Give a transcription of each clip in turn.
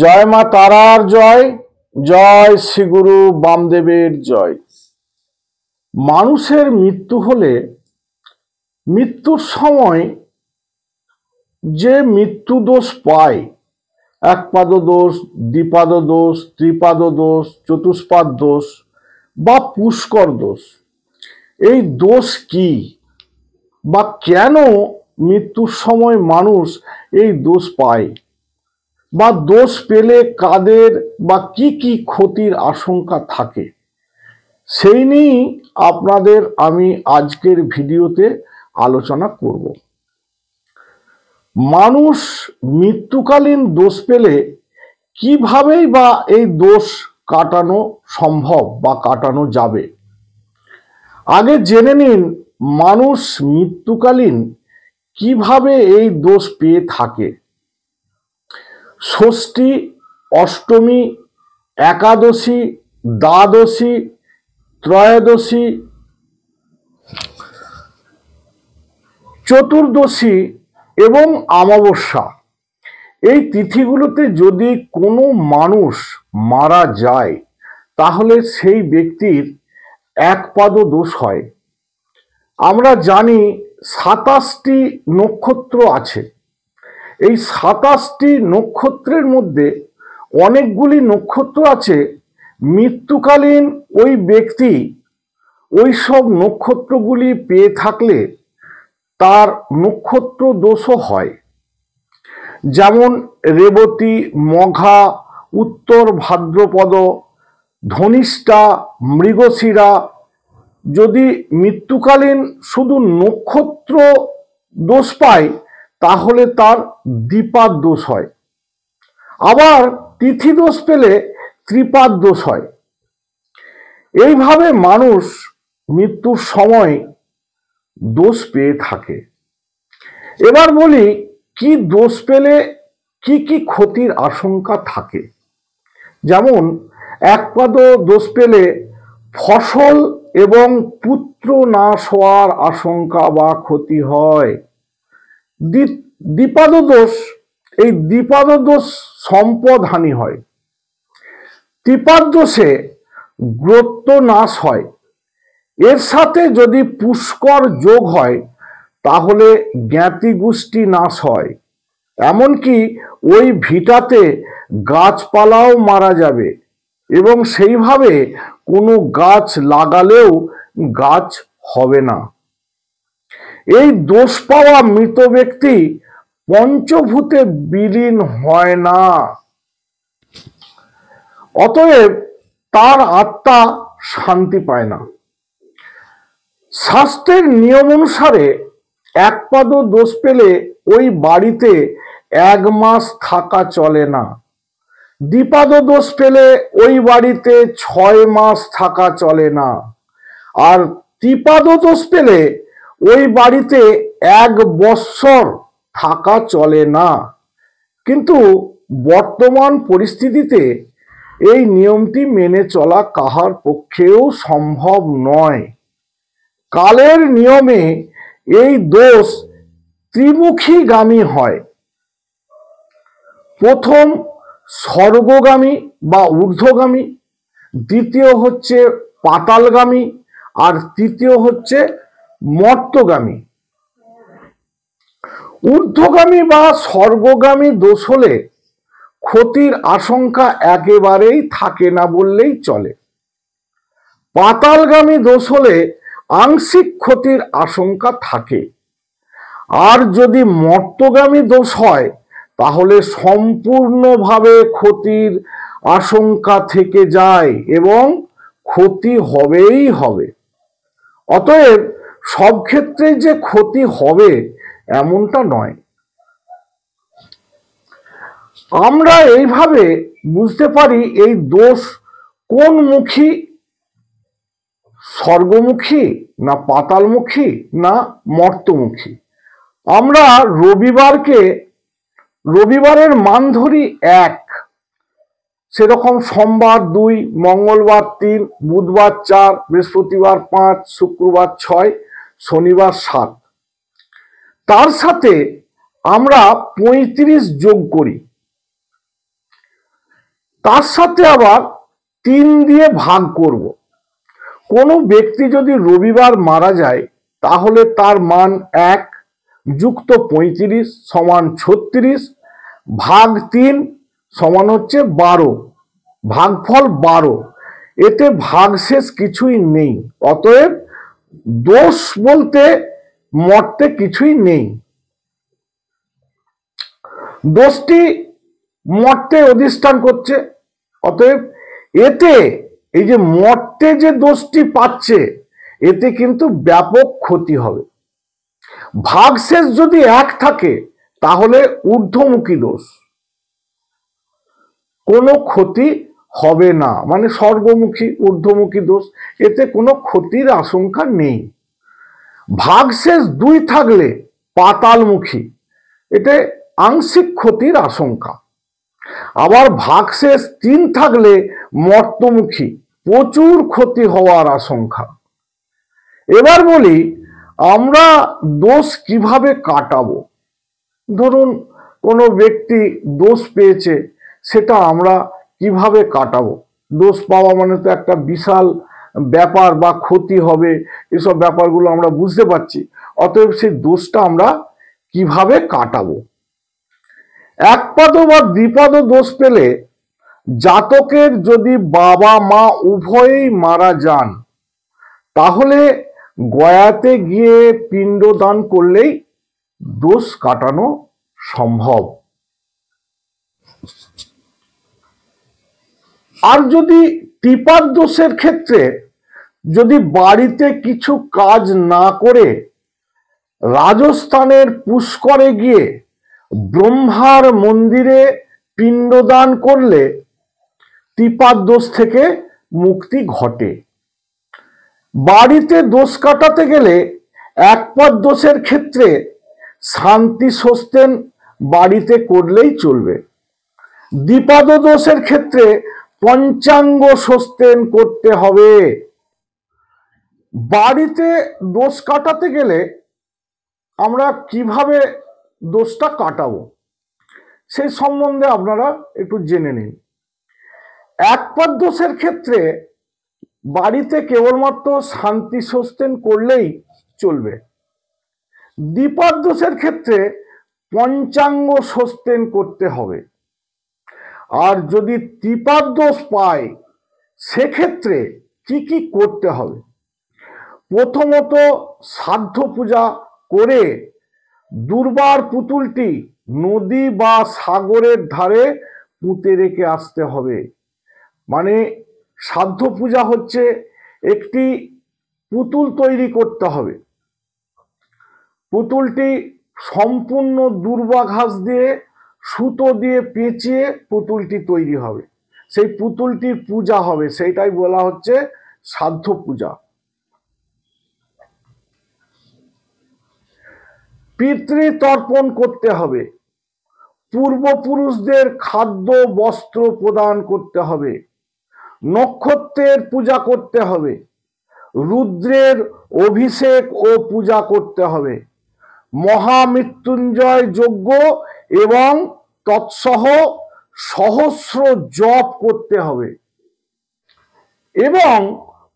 জয় মা তারার জয়, জয় শ্রীগুরু বামদেবের জয়। মানুষের মৃত্যু হলে মৃত্যুর সময় যে মৃত্যু দোষ পায়, একপাদ দোষ, দ্বিপাদ দোষ, ত্রিপাদ দোষ, চতুষ্পাদ দোষ বা পুষ্কর দোষ, এই দোষ কি বা কেন মৃত্যুর সময় মানুষ এই দোষ পায় বা দোষ পেলে কাদের বা কি কি ক্ষতির আশঙ্কা থাকে, সেই নিয়েই আপনাদের আমি আজকের ভিডিওতে আলোচনা করব। মানুষ মৃত্যুকালীন দোষ পেলে কিভাবেই বা এই দোষ কাটানো সম্ভব বা কাটানো যাবে। আগে জেনে নিন মানুষ মৃত্যুকালীন কিভাবে এই দোষ পেয়ে থাকে। ষষ্ঠী, অষ্টমী, একাদশী, দ্বাদশী, ত্রয়োদশী, চতুর্দশী এবং অমাবস্যা, এই তিথিগুলোতে যদি কোনো মানুষ মারা যায় তাহলে সেই ব্যক্তির একপাদ দোষ হয়। আমরা জানি 27টি নক্ষত্র আছে। এই 27টি নক্ষত্রের মধ্যে অনেকগুলি নক্ষত্র আছে মৃত্যুকালীন ওই ব্যক্তি ওই সব নক্ষত্রগুলি পেয়ে থাকলে তার নক্ষত্র দোষও হয়। যেমন রেবতী, মঘা, উত্তর ভাদ্রপদ, ধনিষ্ঠা, মৃগশিরা, যদি মৃত্যুকালীন শুধু নক্ষত্র দোষ পায় তাহলে তার দ্বিপাদ দোষ হয়। আবার তিথি দোষ পেলে ত্রিপাদ দোষ হয়। এইভাবে মানুষ মৃত্যুর সময় দোষ পেয়ে থাকে। এবার বলি কি দোষ পেলে কি কি ক্ষতির আশঙ্কা থাকে। যেমন একপাদ দোষ পেলে ফসল এবং পুত্র নাশ হওয়ার আশঙ্কা বা ক্ষতি হয়। দ্বিপাদ দোষ, এই দ্বিপাদ দোষ সম্পদ হানি হয়। ত্রিপাদ দোষে গোত্র নাশ হয়। এর সাথে যদি পুষ্কর যোগ হয় তাহলে জ্ঞাতি গোষ্ঠী নাশ হয়। এমনকি ওই ভিটাতে গাছপালাও মারা যাবে এবং সেইভাবে কোনো গাছ লাগালেও গাছ হবে না। এই দোষ পাওয়া মৃত ব্যক্তি পঞ্চভূতে বিলীন হয় না, অতএব তার আত্মা শান্তি পায় না। শাস্ত্রের নিয়ম অনুসারে একপাদ দোষ পেলে ওই বাড়িতে 1 মাস থাকা চলে না। দ্বিপাদ দোষ পেলে ওই বাড়িতে 6 মাস থাকা চলে না। আর ত্রিপাদ দোষ পেলে ওই বাড়িতে 1 বৎসর থাকা চলে না। কিন্তু বর্তমান পরিস্থিতিতে এই নিয়মটি মেনে চলা কাহার পক্ষেও সম্ভব নয়। কালের নিয়মে এই দোষ ত্রিমুখীগামী হয়। প্রথম স্বর্গগামী বা ঊর্ধ্বগামী, দ্বিতীয় হচ্ছে পাতালগামী, আর তৃতীয় হচ্ছে মর্তগামী। ঊর্ধ্বগামী বা স্বর্গগামী দোষ হলে ক্ষতির আশঙ্কা একেবারেই থাকে না বললেই চলে। পাতালগামী দোষ হলে আংশিক ক্ষতির আশঙ্কা থাকে। আর যদি মর্তগামী দোষ হয় তাহলে সম্পূর্ণভাবে ক্ষতির আশঙ্কা থেকে যায় এবং ক্ষতি হবেই হবে। অতএব সব ক্ষেত্রে যে ক্ষতি হবে এমনটা নয়। আমরা এইভাবে বুঝতে পারি এই দোষ কোন মুখী, স্বর্গমুখী না পাতালমুখী না মর্তমুখী। আমরা রবিবারের মান ধরি 1, সেরকম সোমবার 2, মঙ্গলবার 3, বুধবার 4, বৃহস্পতিবার 5, শুক্রবার 6, শনিবার 7। তার সাথে আমরা 35 যোগ করি। তার সাথে আবার 3 দিয়ে ভাগ করব। কোনো ব্যক্তি যদি রবিবার মারা যায় তাহলে তার মান 1 যুক্ত 35 সমান 36 ভাগ 3 সমান হচ্ছে 12, ভাগফল 12। এতে ভাগশেষ কিছুই নেই, অতএব দোষ বলতে মর্তে কিছুই নেই। দোষটি মর্তে অধিষ্ঠান করছে, অতএব এতে এই যে মর্তে যে দোষটি পাচ্ছে এতে কিন্তু ব্যাপক ক্ষতি হবে। ভাগশেষ যদি 1 থাকে তাহলে ঊর্ধ্বমুখী দোষ, কোনো ক্ষতি হবে না, মানে স্বর্গমুখী ঊর্ধ্বমুখী দোষ, এতে কোনো ক্ষতির আশঙ্কা নেই। ভাগশেষ 2 থাকলে পাতালমুখী, এতে আংশিক ক্ষতির আশঙ্কা। আবার ভাগশেষ 3 থাকলে মর্তমুখী, প্রচুর ক্ষতি হওয়ার আশঙ্কা। এবার বলি আমরা দোষ কিভাবে কাটাবো। ধরুন কোনো ব্যক্তি দোষ পেয়েছে, সেটা আমরা কিভাবে কাটাবো। দোষ পাওয়া মানে তো একটা বিশাল ব্যাপার বা ক্ষতি হবে, এসব ব্যাপারগুলো আমরা বুঝতে পারছি। অতএব সেই দোষটা আমরা কিভাবে কাটাবো। একপাদ বা দ্বিপাদ দোষ পেলে জাতকের যদি বাবা মা উভয়েই মারা যান তাহলে গয়াতে গিয়ে পিণ্ড দান করলেই দোষ কাটানো সম্ভব। আর যদি ত্রিপাদ দোষের ক্ষেত্রে যদি বাড়িতে কিছু কাজ না করে রাজস্থানের পুষ্করে গিয়ে ব্রহ্মার মন্দিরে পিণ্ডদান করলে ত্রিপাদ দোষ থেকে মুক্তি ঘটে। বাড়িতে দোষ কাটাতে গেলে একপাদ দোষের ক্ষেত্রে শান্তি সস্তেন বাড়িতে করলেই চলবে। দ্বিপাদ দোষের ক্ষেত্রে পঞ্চাঙ্গ সস্তেন করতে হবে। বাড়িতে দোষ কাটাতে গেলে আমরা কিভাবে দোষটা কাটাবো সেই সম্বন্ধে আপনারা একটু জেনে নিন। একপাদ দোষের ক্ষেত্রে বাড়িতে কেবলমাত্র শান্তি সস্তেন করলেই চলবে। দ্বিপাদ দোষের ক্ষেত্রে পঞ্চাঙ্গ সস্তেন করতে হবে। আর যদি ত্রিপাদ দোষ পায় সেক্ষেত্রে কি কি করতে হবে। প্রথমত শ্রাদ্ধ পূজা করে দুর্বার পুতুলটি নদী বা সাগরের ধারে পুঁতে রেখে আসতে হবে। মানে শ্রাদ্ধ পূজা হচ্ছে একটি পুতুল তৈরি করতে হবে। পুতুলটি সম্পূর্ণ দুর্বা ঘাস দিয়ে সুতো দিয়ে পেঁচিয়ে পুতুলটি তৈরি হবে, সেই পুতুলটির পূজা হবে, সেইটাই বলা হচ্ছে শ্রাদ্ধ পূজা। পিতৃতর্পণ করতে হবে, পূর্বপুরুষদের খাদ্য বস্ত্র প্রদান করতে হবে, নক্ষত্রের পূজা করতে হবে, রুদ্রের অভিষেক ও পূজা করতে হবে, মহামৃত্যুঞ্জয় যজ্ঞ এবং তৎসহ সহস্র জপ করতে হবে এবং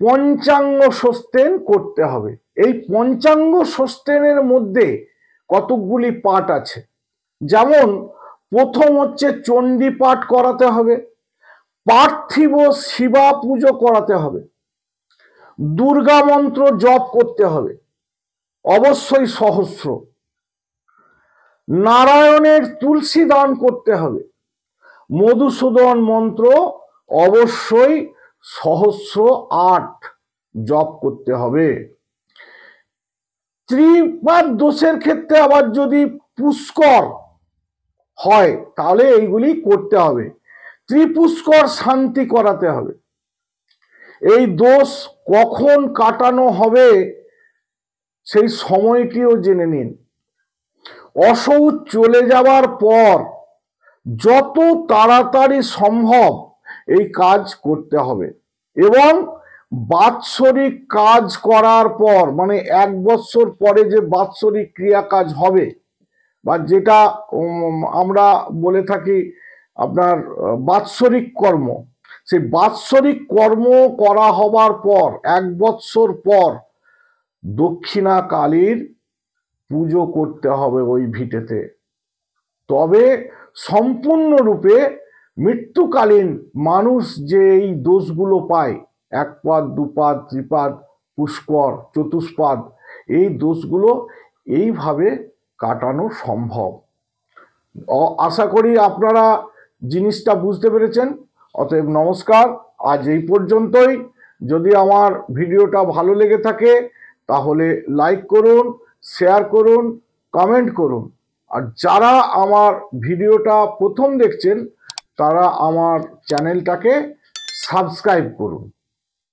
পঞ্চাঙ্গ সস্তেন করতে হবে। এই পঞ্চাঙ্গ সস্তেনের মধ্যে কতকগুলি পাঠ আছে, যেমন প্রথম হচ্ছে চণ্ডী পাঠ করাতে হবে, পার্থিব শিবা পুজো করাতে হবে, দুর্গা মন্ত্র জপ করতে হবে অবশ্যই সহস্র, নারায়ণের তুলসী দান করতে হবে, মধুসূদন মন্ত্র অবশ্যই সহস্র 8 জপ করতে হবে। ত্রিপাদ দোষের ক্ষেত্রে আবার যদি পুষ্কর হয় তাহলে এইগুলি করতে হবে। ত্রিপুষ্কর শান্তি করাতে হবে। এই দোষ কখন কাটানো হবে সেই সময়টিও জেনে নিন। অসৌচ চলে যাওয়ার পর যত তাড়াতাড়ি সম্ভব এই কাজ করতে হবে এবং বাৎসরিক কাজ করার পর, মানে 1 বছর পরে যে বাৎসরিক ক্রিয়া কাজ হবে বা যেটা আমরা বলে থাকি আপনার বাৎসরিক কর্ম, সেই বাৎসরিক কর্ম করা হবার পর 1 বৎসর পর দক্ষিণা কালীর পুজো করতে হবে ওই ভিটেতে। তবে সম্পূর্ণরূপে মৃত্যুকালীন মানুষ যে এই দোষগুলো পায়, 1 পাদ 2 পাদ 3 পাদ পুষ্কর চতুষ্পাদ, এই দোষগুলো এইভাবে কাটানো সম্ভব। আশা করি আপনারা জিনিসটা বুঝতে পেরেছেন। অতএব নমস্কার, আজ এই পর্যন্তই। যদি আমার ভিডিওটা ভালো লেগে থাকে তাহলে লাইক করুন, শেয়ার করুন, কমেন্ট করুন। আর যারা আমার ভিডিওটা প্রথম দেখছেন তারা আমার চ্যানেলটাকে সাবস্ক্রাইব করুন।